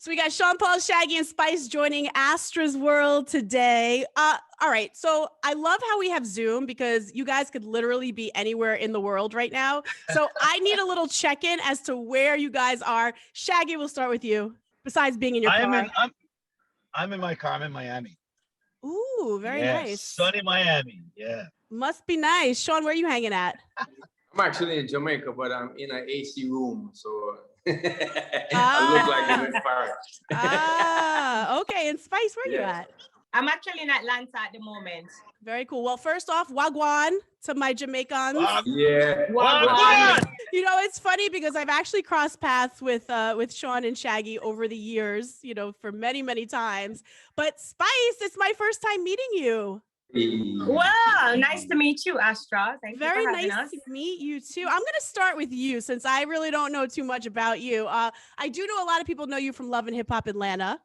So we got Sean Paul, Shaggy, and Spice joining Astra'S World today. All right. So I love how we have Zoom because you guys could literally be anywhere in the world right now. So I need a little check-in as to where you guys are. Shaggy, we'll start with you. Besides being in your car. I'm in my car. I'm in Miami. Ooh, very nice. Sunny Miami. Yeah. Must be nice. Sean, where are you hanging at? I'm actually in Jamaica, but I'm in an AC room, so I look like I'm in fire. Okay. And Spice, where are you at? I'm actually in Atlanta at the moment. Very cool. Well, first off, Wagwan to my Jamaicans. Yeah. Wagwan! You know, it's funny because I've actually crossed paths with Sean and Shaggy over the years, you know, for many, many times. But Spice, it's my first time meeting you. Well, nice to meet you, Astra. Thank you for having us. Very nice to meet you too. I'm going to start with you since I really don't know too much about you. I do know a lot of people know you from Love and Hip Hop Atlanta.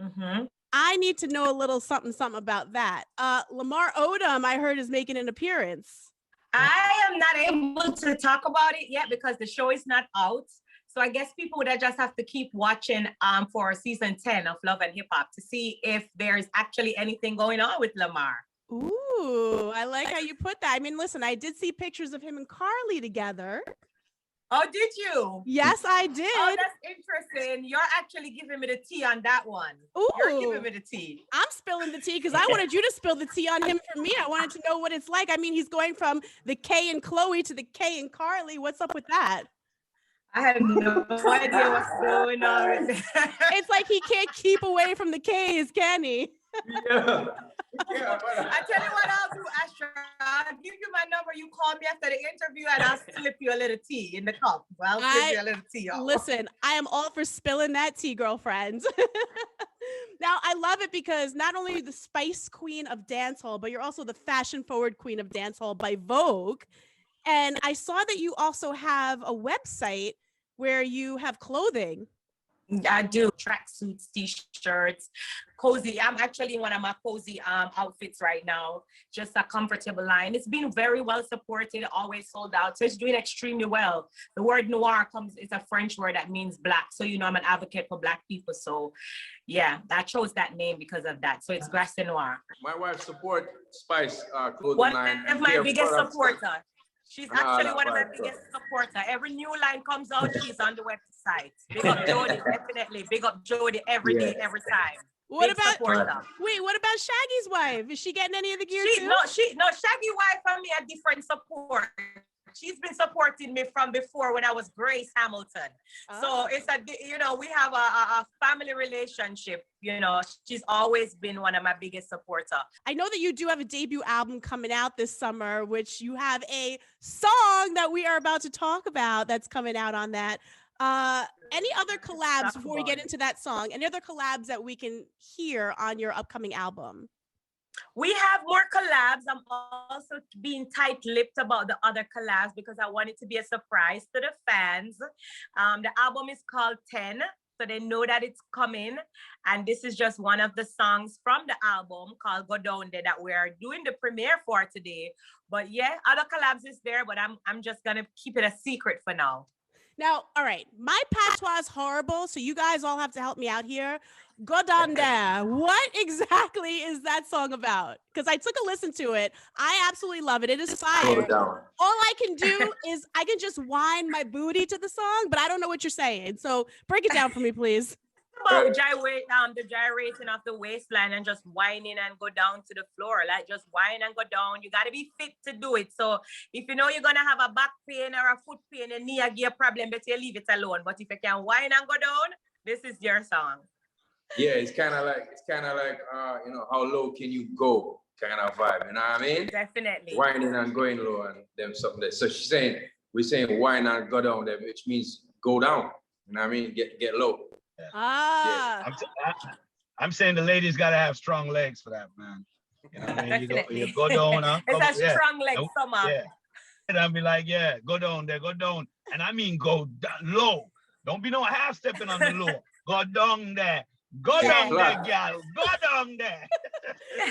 Mm-hmm. I need to know a little something about that. Lamar Odom, I heard, is making an appearance. I am not able to talk about it yet because the show is not out. So I guess people would just have to keep watching for season 10 of Love and Hip Hop to see if there's actually anything going on with Lamar. Ooh, I like how you put that. I mean, listen, I did see pictures of him and Carly together. Oh, did you? Yes, I did. Oh, that's interesting. You're actually giving me the tea on that one. Ooh. You're giving me the tea. I'm spilling the tea because I wanted you to spill the tea on him for me. I wanted to know what it's like. I mean, he's going from the K and Chloe to the K and Carly. What's up with that? I have no idea what's going on. It's like he can't keep away from the K's, can he? Yeah. I tell you what I'll do, Astra. I'll give you my number. You call me after the interview and I'll slip you a little tea in the cup. Well, I'll slip you a little tea. Listen, I am all for spilling that tea, girlfriend. Now, I love it because not only are you the spice queen of dancehall, but you're also the fashion forward queen of dancehall by Vogue. And I saw that you also have a website where you have clothing. I do tracksuits, t-shirts, cozy. I'm actually in one of my cozy outfits right now. Just a comfortable line. It's been very well supported, always sold out. So it's doing extremely well. The word noir it's a French word that means black. So, you know, I'm an advocate for black people. So yeah, I chose that name because of that. So it's Grass and Noir. My wife support Spice clothing line. One of my biggest supporters. She's actually one of my biggest supporters. Every new line comes out, she's on the website. Big up Jody, definitely. Big up Jody every day, every time. What about Shaggy's wife? Is she getting any of the gear too? No, Shaggy wife and me a different support. She's been supporting me from before when I was Grace Hamilton. So it's we have a family relationship. You know, she's always been one of my biggest supporters. I know that you do have a debut album coming out this summer, which you have a song that we are about to talk about that's coming out on that. Any other collabs before we get into that song? Any other collabs that we can hear on your upcoming album? We have more collabs. I'm also being tight-lipped about the other collabs because I want it to be a surprise to the fans. The album is called 10, so they know that it's coming. And this is just one of the songs from the album called Go Down Deh that we're doing the premiere for today. But yeah, other collabs is there, but I'm just gonna keep it a secret for now. Now, all right, my patois is horrible, so you guys all have to help me out here. Go Down Deh. What exactly is that song about? Because I took a listen to it. I absolutely love it. It is fire. All I can do is I can just whine my booty to the song, but I don't know what you're saying. So break it down for me, please. About the gyrating of the waistline and just whining and go down to the floor. Like just whine and go down. You got to be fit to do it. So if you know you're going to have a back pain or a foot pain, a knee, a problem, but you leave it alone. But if you can whine and go down, this is your song. Yeah, it's kind of like you know, how low can you go kind of vibe, you know what I mean? Definitely. Whining and going low and them something there. So we're saying whine and go down there, which means go down, you know what I mean? Get low. Yeah. I'm saying the ladies got to have strong legs for that, man. You know what I mean? You go down. It's a strong leg summer. Yeah. And I'll be like, yeah, go down there, go down. And I mean go low. Don't be no half stepping on the low. Go down there. Go down there, gal. Go down there.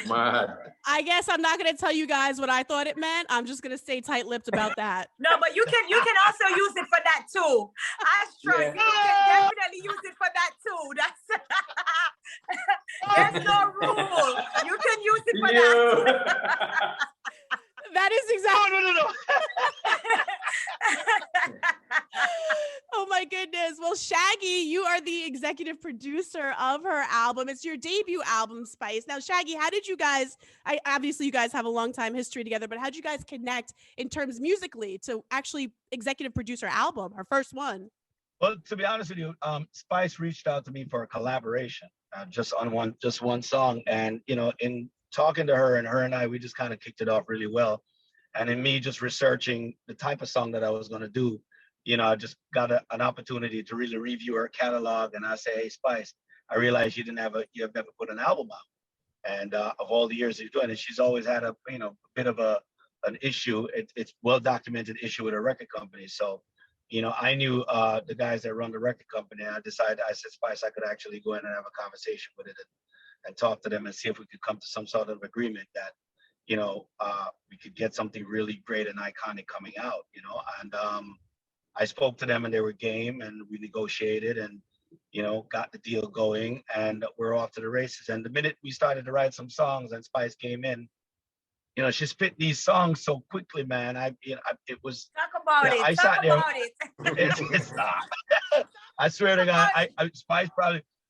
Man. I guess I'm not going to tell you guys what I thought it meant. I'm just going to stay tight-lipped about that. No, but you can also use it for that too. Astra, you can definitely use it for that too. That's There's no rule. You can use it for that. That is exactly. No. Oh my goodness. Well, Shaggy, you are the executive producer of her album. It's your debut album, Spice. Now, Shaggy, how did you guys, obviously you guys have a long time history together, but how did you guys connect in terms musically to actually executive produce her album, her first one? Well, to be honest with you, Spice reached out to me for a collaboration, just on one song. And, you know, in talking to her and I, we just kind of kicked it off really well. And in me just researching the type of song that I was going to do, you know, I just got an opportunity to really review her catalog. And I say, hey, Spice, I realized you have never put an album out. And of all the years you're doing it, she's always had a bit of an issue. It's well-documented issue with a record company. So, you know, I knew the guys that run the record company. And I said, Spice, I could actually go in and have a conversation with it and talk to them and see if we could come to some sort of agreement that, you know, we could get something really great and iconic coming out, you know. And I spoke to them and they were game, and we negotiated and, you know, got the deal going, and we're off to the races. And the minute we started to write some songs and Spice came in, you know, she spit these songs so quickly, man. It was. Talk about it. I Talk sat there. about it. It's I swear to God,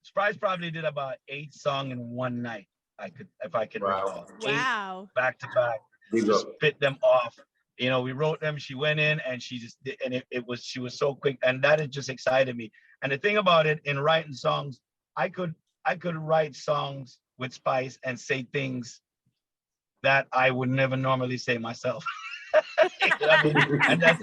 Spice probably did about 8 songs in one night. If I could recall. Wow. 8 back to back. Just spit them off. You know, we wrote them. She went in and she just did, and she was so quick, and that had just excited me. And the thing about it, in writing songs, I could write songs with Spice and say things that I would never normally say myself. You know what I mean? And that's,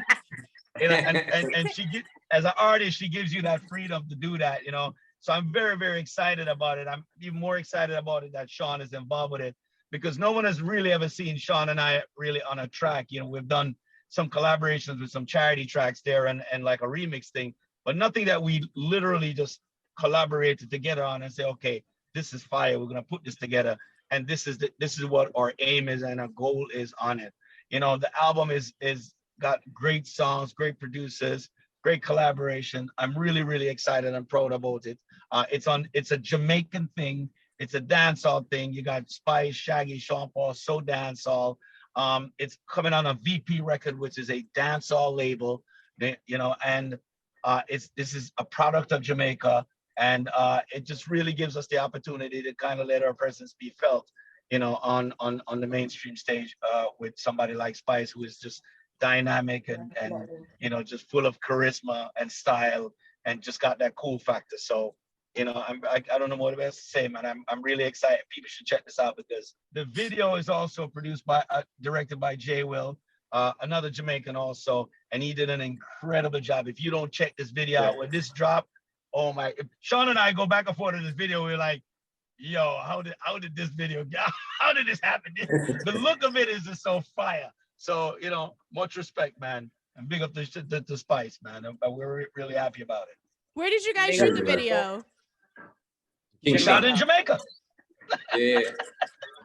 you know, and she as an artist, she gives you that freedom to do that, you know. So I'm very, very excited about it. I'm even more excited about it that Sean is involved with it, because no one has really ever seen Sean and I really on a track. You know, we've done some collaborations with some charity tracks there and like a remix thing, but nothing that we literally just collaborated together on and say, okay, this is fire. We're gonna put this together, and this is what our aim is and our goal is on it. You know, the album is got great songs, great producers, great collaboration. I'm really, really excited and proud about it. It's a Jamaican thing. It's a dancehall thing. You got Spice, Shaggy, Sean Paul, so dancehall. It's coming on a VP record, which is a dancehall label. You know, and this is a product of Jamaica, and it just really gives us the opportunity to kind of let our presence be felt, you know, on the mainstream stage with somebody like Spice, who is just dynamic and you know, just full of charisma and style, and just got that cool factor. So, you know, I don't know what else to say, man. I'm really excited. People should check this out, because the video is also produced by directed by Jay Will, another Jamaican also, and he did an incredible job. If you don't check this video out when this drop, oh my! Sean and I go back and forth in this video. We're like, yo, how did this video go? How did this happen? The look of it is just so fire. So, you know, much respect, man, and big up the Spice, man. And we're really happy about it. Where did you guys shoot the video? We shot in Jamaica. Yeah.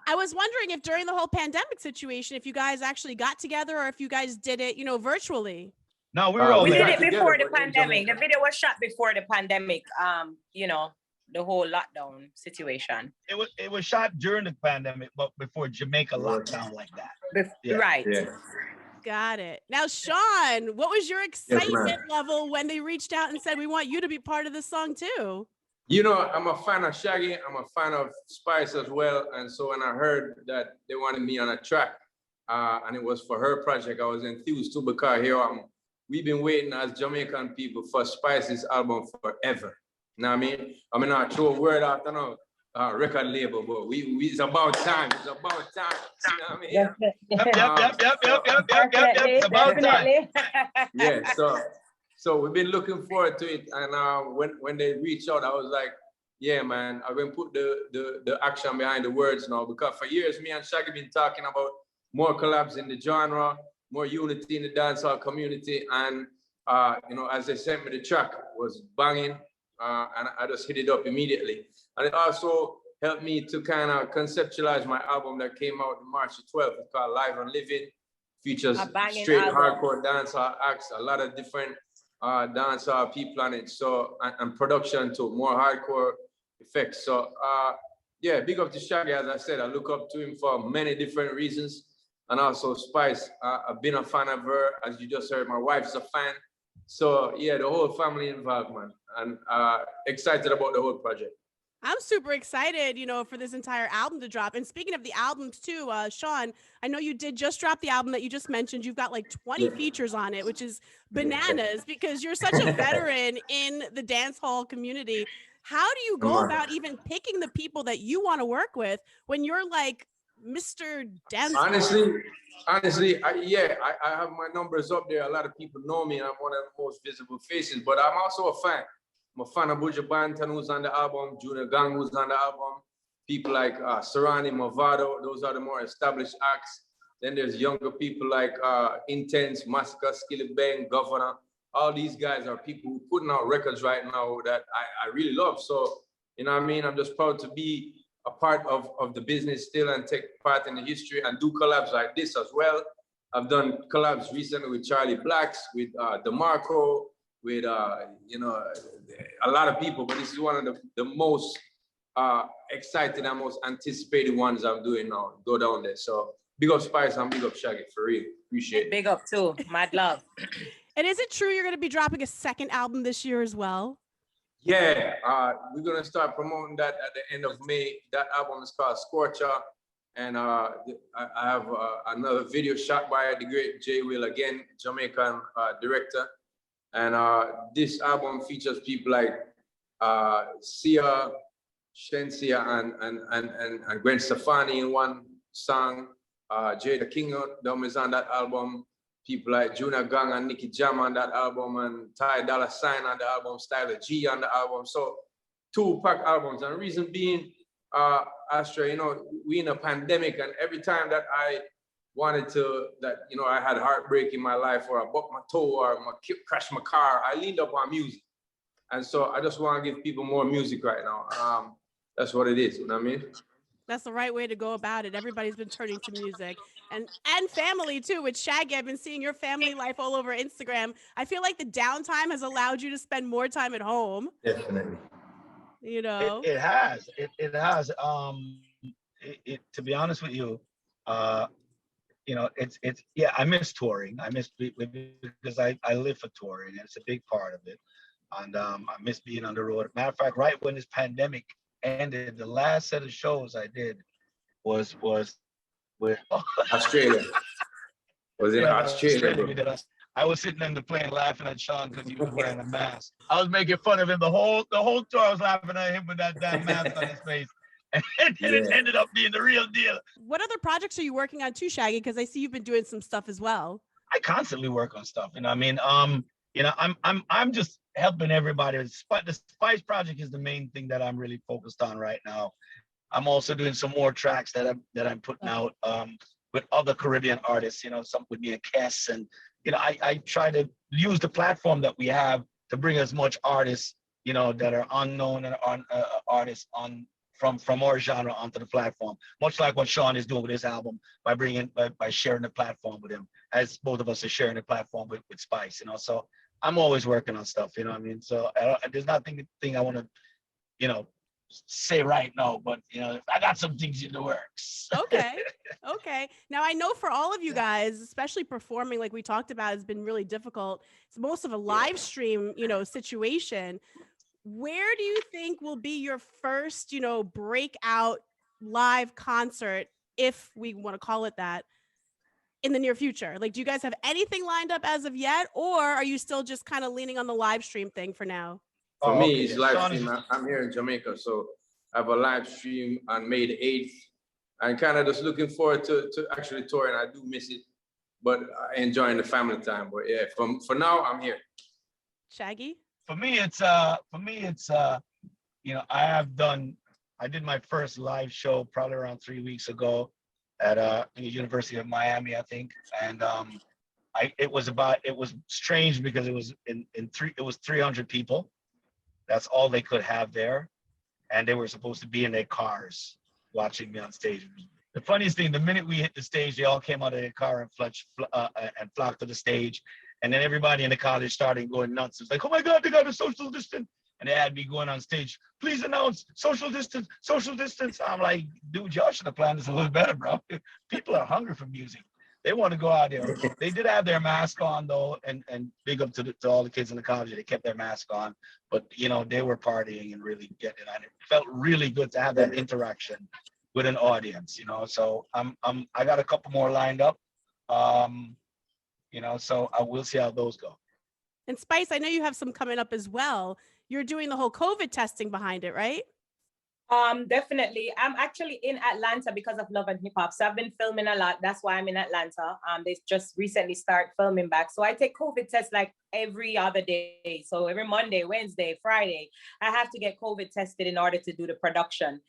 I was wondering if during the whole pandemic situation, if you guys actually got together or if you guys did it, you know, virtually. No, we were all We there. did it before the pandemic. The video was shot before the pandemic. You know, the whole lockdown situation. It was shot during the pandemic, but before Jamaica locked down like that. Right. Yeah. Got it. Now, Sean, what was your excitement level when they reached out and said, we want you to be part of this song too? You know, I'm a fan of Shaggy. I'm a fan of Spice as well. And so when I heard that they wanted me on a track, and it was for her project, I was enthused too, because here we've been waiting as Jamaican people for Spice's album forever. You know what I mean? I mean, I throw a word out on a record label, but it's about time. It's about time. You know what I mean? Yep. It's about time. Yeah, so we've been looking forward to it. And when they reached out, I was like, yeah, man, I'm going to put the action behind the words now, because for years, me and Shaggy been talking about more collabs in the genre, more unity in the dancehall community. And, you know, as they sent me the track, was banging. And I just hit it up immediately. And it also helped me to kind of conceptualize my album that came out March the 12th. It's called Live and Living. Features straight hardcore dancehall acts, a lot of different dancehall people on it. So, and production to more hardcore effects. So yeah, big up to Shaggy. As I said, I look up to him for many different reasons. And also Spice, I've been a fan of her. As you just heard, my wife's a fan. So yeah, the whole family involved, man. And excited about the whole project. I'm super excited, for this entire album to drop. And speaking of the albums too, Sean, I know you did just drop the album that you just mentioned. You've got like 20 features on it, which is bananas because you're such a veteran in the dance hall community. How do you go about even picking the people that you want to work with when you're like Mr. Dance Hall? Honestly, I have my numbers up there. A lot of people know me, and I'm one of the most visible faces, but I'm also a fan. I'm a fan of Buju Banton, who's on the album, Junior Gang, who's on the album, people like Serrani, Movado, those are the more established acts. Then there's younger people like Intense, Massacre, Skilly Bang, Governor. All these guys are people who putting out records right now that I really love. So, you know what I mean? I'm just proud to be a part of the business still and take part in the history and do collabs like this as well. I've done collabs recently with Charlie Blacks, with DeMarco, with a lot of people, but this is one of the most exciting and most anticipated ones I'm doing now. Go Down There. So big up Spice and big up Shaggy, for real. Appreciate it. Big up too, mad love. And is it true you're going to be dropping a second album this year as well? Yeah, we're gonna start promoting that at the end of May. That album is called Scorcher, and I have another video shot by the great Jay Will, again, Jamaican director. And this album features people like Sia, Shensia, and Gwen Stefani in one song. Jay the King is on that album. People like Junior Gang and Nicky Jam on that album, and Ty Dolla $ign on the album, Styler G on the album. So 2 pack albums. And the reason being, Astra, we in a pandemic, and every time that I wanted to, I had heartbreak in my life, or I bumped my toe, or crashed my car, I leaned up on music. And so I just want to give people more music right now. That's what it is, you know what I mean? That's the right way to go about it. Everybody's been turning to music and family too. With Shaggy, I've been seeing your family life all over Instagram. I feel like the downtime has allowed you to spend more time at home. Definitely. It has. It has. To be honest with you, it's I miss touring. I miss because I live for touring, and it's a big part of it. And I miss being on the road. Matter of fact, right when this pandemic ended, the last set of shows I did was with Australia. Was in Australia. I was sitting in the plane laughing at Sean because he was wearing a mask. I was making fun of him the whole tour. I was laughing at him with that damn mask on his face. And it ended up being the real deal. What other projects are you working on too, Shaggy? Because I see you've been doing some stuff as well. I constantly work on stuff. I'm just helping everybody. The Spice project is the main thing that I'm really focused on right now. I'm also doing some more tracks that I'm putting out with other Caribbean artists. Some with me and Kess, and I try to use the platform that we have to bring as much artists that are unknown and artists from our genre onto the platform. Much like what Sean is doing with his album by sharing the platform with him, as both of us are sharing the platform with Spice. So I'm always working on stuff, So there's nothing I want to, say right now, but I got some things in the works. Okay. Now I know for all of you guys, especially performing, like we talked about, has been really difficult. It's most of a live stream, situation. Where do you think will be your first, breakout live concert, if we want to call it that, in the near future? Like, do you guys have anything lined up as of yet, or are you still just kind of leaning on the live stream thing for now? For me, it's live stream. I'm here in Jamaica, so I have a live stream on May the 8th. I'm kind of just looking forward to actually touring. I do miss it, but enjoying the family time. But yeah, for now, I'm here. Shaggy? I did my first live show probably around 3 weeks ago at the University of Miami, I think. And it was strange because it was 300 people. That's all they could have there. And they were supposed to be in their cars watching me on stage. The funniest thing, the minute we hit the stage, they all came out of their car and flocked to the stage. And then everybody in the college started going nuts. It's like, oh my God, they got a social distance. and they had me going on stage. Please announce social distance, social distance. I'm like, dude, y'all should have planned this a little better, bro. People are hungry for music. They want to go out there. They did have their mask on though, and big up to all the kids in the college. They kept their mask on, but you know they were partying and really getting on. It felt really good to have that interaction with an audience, you know. So I got a couple more lined up, you know. So I will see how those go. And Spice, I know you have some coming up as well. You're doing the whole COVID testing behind it, right? Definitely. I'm actually in Atlanta because of Love and Hip Hop. So I've been filming a lot. That's why I'm in Atlanta. They just recently started filming back. So I take COVID tests like every other day. So every Monday, Wednesday, Friday, I have to get COVID tested in order to do the production.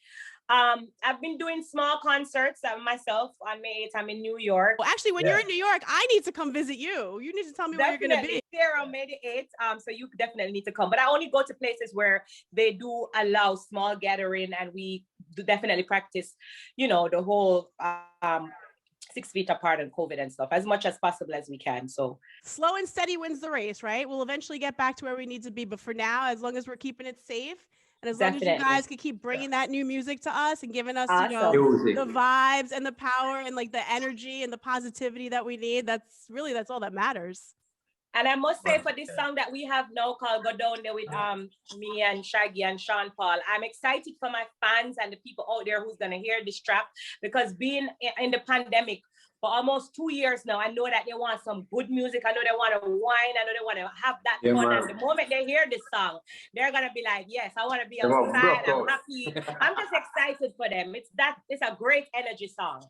I've been doing small concerts myself on May 8th. I'm in New York. Well, actually, when you're in New York, I need to come visit you. You need to tell me where you're going to be. There on May 8th. So you definitely need to come. But I only go to places where they do allow small gathering, and we do definitely practice, you know, the whole 6 feet apart and COVID and stuff as much as possible as we can. So slow and steady wins the race, right? We'll eventually get back to where we need to be. But for now, as long as we're keeping it safe, and as long as you guys can keep bringing that new music to us and giving us, you know, the vibes and the power and like the energy and the positivity that we need, that's all that matters. And I must say, for this song that we have now called Go Down There with me and Shaggy and Sean Paul, I'm excited for my fans and the people out there who's gonna hear this track, because being in the pandemic for almost 2 years now, I know that they want some good music. I know they want to whine. I know they want to have that fun. Man. And the moment they hear this song, they're gonna be like, "Yes, I want to be outside. I'm happy." I'm just excited for them. It's a great energy song.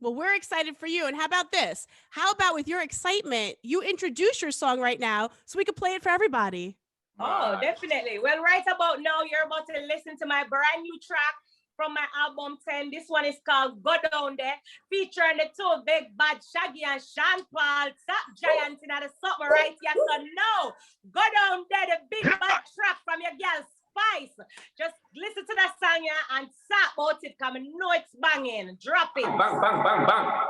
Well, we're excited for you. And how about this? How about with your excitement, you introduce your song right now so we can play it for everybody? Oh, definitely. Well, right about now, you're about to listen to my brand new track from my album 10. This one is called Go Down There, featuring the two big bad Shaggy and Sean Paul, top giants in the summer right here. So no, Go Down There, the big bad track from your girl Spice. Just listen to that song and talk about it, come and know it's banging. Drop it. Bang, bang, bang, bang.